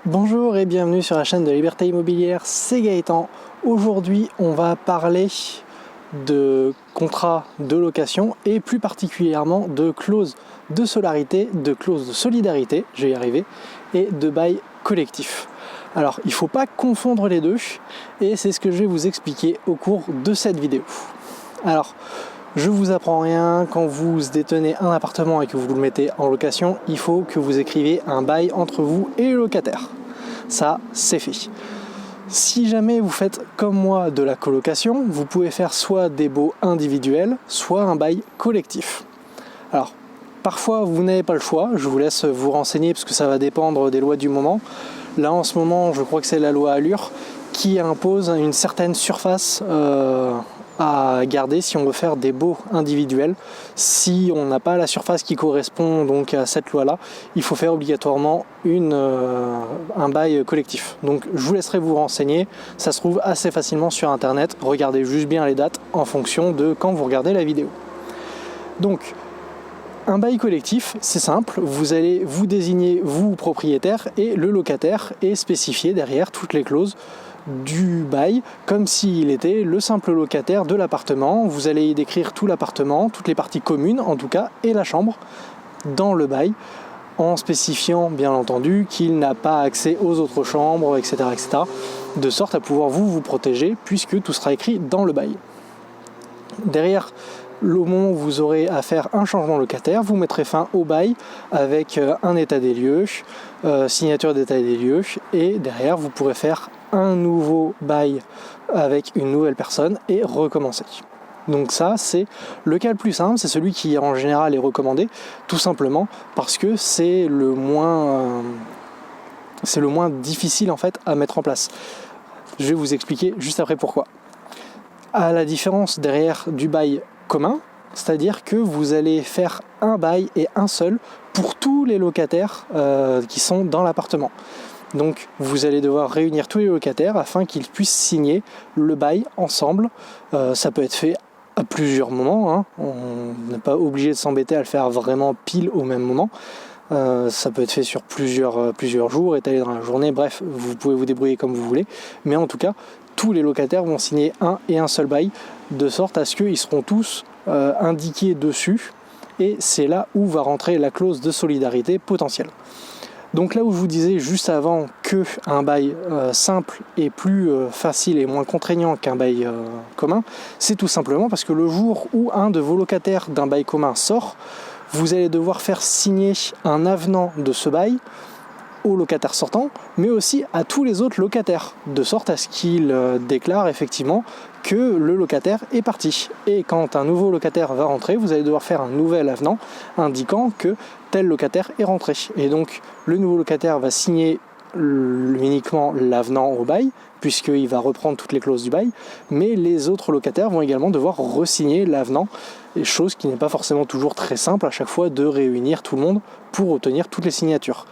Bonjour et bienvenue sur la chaîne de Liberté Immobilière, c'est Gaëtan. Aujourd'hui, on va parler de contrats de location et plus particulièrement de clauses de solidarité, je vais y arriver, et de bail collectif. Alors, il ne faut pas confondre les deux et c'est ce que je vais vous expliquer au cours de cette vidéo. Alors, je vous apprends rien, quand vous détenez un appartement et que vous le mettez en location, il faut que vous écriviez un bail entre vous et le locataire. Ça, c'est fait. Si jamais vous faites comme moi de la colocation, vous pouvez faire soit des baux individuels, soit un bail collectif. Alors, parfois vous n'avez pas le choix, je vous laisse vous renseigner parce que ça va dépendre des lois du moment. Là en ce moment, je crois que c'est la loi Allure qui impose une certaine surface à garder si on veut faire des baux individuels. Si on n'a pas la surface qui correspond donc à cette loi-là, il faut faire obligatoirement un bail collectif. Donc je vous laisserai vous renseigner, ça se trouve assez facilement sur internet, regardez juste bien les dates en fonction de quand vous regardez la vidéo. Donc un bail collectif, c'est simple, vous allez vous désigner vous propriétaire et le locataire et spécifier derrière toutes les clauses du bail comme s'il était le simple locataire de l'appartement. Vous allez y décrire tout l'appartement, toutes les parties communes en tout cas et la chambre dans le bail en spécifiant bien entendu qu'il n'a pas accès aux autres chambres, etc., de sorte à pouvoir vous protéger puisque tout sera écrit dans le bail. Derrière, au moment où vous aurez à faire un changement locataire, vous mettrez fin au bail avec un état des lieux, signature d'état des lieux, et derrière vous pourrez faire un nouveau bail avec une nouvelle personne et recommencer. Donc ça, c'est le cas le plus simple, c'est celui qui en général est recommandé, tout simplement parce que c'est le moins difficile en fait à mettre en place. Je vais vous expliquer juste après pourquoi. À la différence derrière du bail commun, c'est-à-dire que vous allez faire un bail et un seul pour tous les locataires qui sont dans l'appartement. Donc vous allez devoir réunir tous les locataires afin qu'ils puissent signer le bail ensemble. Ça peut être fait à plusieurs moments, hein. On n'est pas obligé de s'embêter à le faire vraiment pile au même moment. Ça peut être fait sur plusieurs jours, étalé dans la journée, bref, vous pouvez vous débrouiller comme vous voulez. Mais en tout cas, tous les locataires vont signer un et un seul bail, de sorte à ce qu'ils seront tous indiqués dessus. Et c'est là où va rentrer la clause de solidarité potentielle. Donc là où je vous disais juste avant qu'un bail simple est plus facile et moins contraignant qu'un bail commun, c'est tout simplement parce que le jour où un de vos locataires d'un bail commun sort, vous allez devoir faire signer un avenant de ce bail au locataire sortant, mais aussi à tous les autres locataires, de sorte à ce qu'ils déclarent effectivement que le locataire est parti. Et quand un nouveau locataire va rentrer, vous allez devoir faire un nouvel avenant indiquant que tel locataire est rentré. Et donc le nouveau locataire va signer uniquement l'avenant au bail, puisqu'il va reprendre toutes les clauses du bail, mais les autres locataires vont également devoir re-signer l'avenant, chose qui n'est pas forcément toujours très simple à chaque fois de réunir tout le monde pour obtenir toutes les signatures.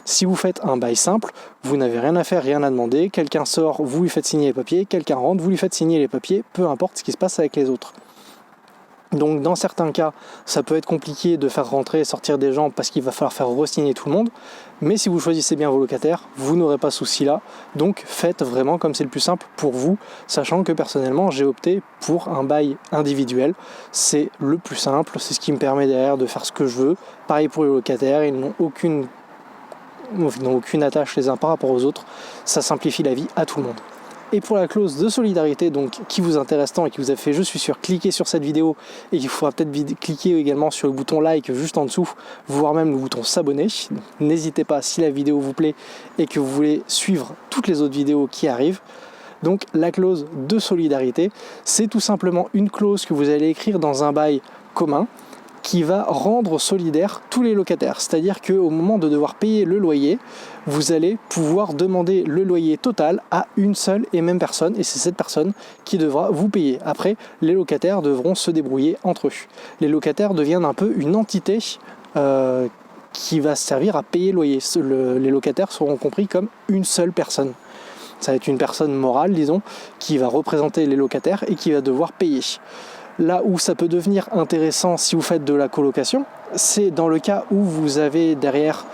Si vous faites un bail simple, vous n'avez rien à faire, rien à demander, quelqu'un sort, vous lui faites signer les papiers, quelqu'un rentre, vous lui faites signer les papiers, peu importe ce qui se passe avec les autres. Donc dans certains cas, ça peut être compliqué de faire rentrer et sortir des gens parce qu'il va falloir faire re-signer tout le monde, mais si vous choisissez bien vos locataires, vous n'aurez pas ce souci-là, donc faites vraiment comme c'est le plus simple pour vous, sachant que personnellement j'ai opté pour un bail individuel, c'est le plus simple, c'est ce qui me permet derrière de faire ce que je veux. Pareil pour les locataires, ils n'ont aucune attache les uns par rapport aux autres, ça simplifie la vie à tout le monde. Et pour la clause de solidarité, donc qui vous intéresse tant et qui vous a fait, je suis sûr, cliquer sur cette vidéo, et qu'il faudra peut-être cliquer également sur le bouton like juste en dessous, voire même le bouton s'abonner. N'hésitez pas, si la vidéo vous plaît et que vous voulez suivre toutes les autres vidéos qui arrivent. Donc la clause de solidarité, c'est tout simplement une clause que vous allez écrire dans un bail commun qui va rendre solidaires tous les locataires. C'est-à-dire qu'au moment de devoir payer le loyer, vous allez pouvoir demander le loyer total à une seule et même personne, et c'est cette personne qui devra vous payer. Après, les locataires devront se débrouiller entre eux. Les locataires deviennent un peu une entité qui va servir à payer le loyer. Les locataires seront compris comme une seule personne. Ça va être une personne morale, disons, qui va représenter les locataires et qui va devoir payer. Là où ça peut devenir intéressant si vous faites de la colocation, c'est dans le cas où vous avez derrière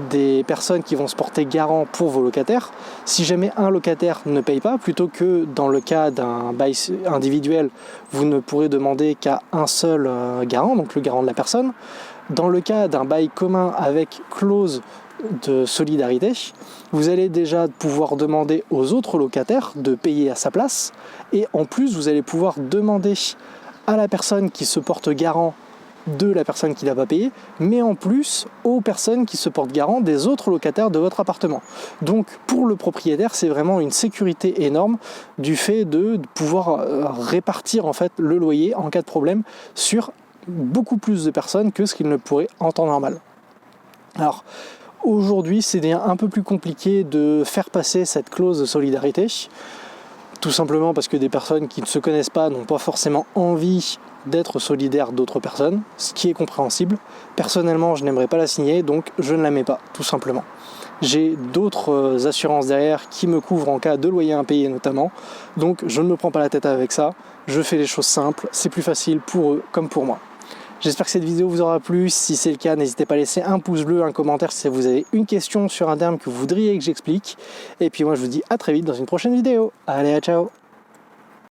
des personnes qui vont se porter garant pour vos locataires. Si jamais un locataire ne paye pas, plutôt que dans le cas d'un bail individuel, vous ne pourrez demander qu'à un seul garant, donc le garant de la personne. Dans le cas d'un bail commun avec clause de solidarité, vous allez déjà pouvoir demander aux autres locataires de payer à sa place, et en plus vous allez pouvoir demander à la personne qui se porte garant de la personne qui n'a pas payé, mais en plus aux personnes qui se portent garant des autres locataires de votre appartement. Donc pour le propriétaire, c'est vraiment une sécurité énorme du fait de pouvoir répartir en fait le loyer en cas de problème sur beaucoup plus de personnes que ce qu'il ne pourrait en temps normal. Alors aujourd'hui, c'est un peu plus compliqué de faire passer cette clause de solidarité, tout simplement parce que des personnes qui ne se connaissent pas n'ont pas forcément envie d'être solidaires d'autres personnes, ce qui est compréhensible. Personnellement, je n'aimerais pas la signer, donc je ne la mets pas, tout simplement. J'ai d'autres assurances derrière qui me couvrent en cas de loyer impayé notamment, donc je ne me prends pas la tête avec ça, je fais les choses simples, c'est plus facile pour eux comme pour moi. J'espère que cette vidéo vous aura plu. Si c'est le cas, n'hésitez pas à laisser un pouce bleu, un commentaire si vous avez une question sur un terme que vous voudriez que j'explique. Et puis moi, je vous dis à très vite dans une prochaine vidéo. Allez, ciao!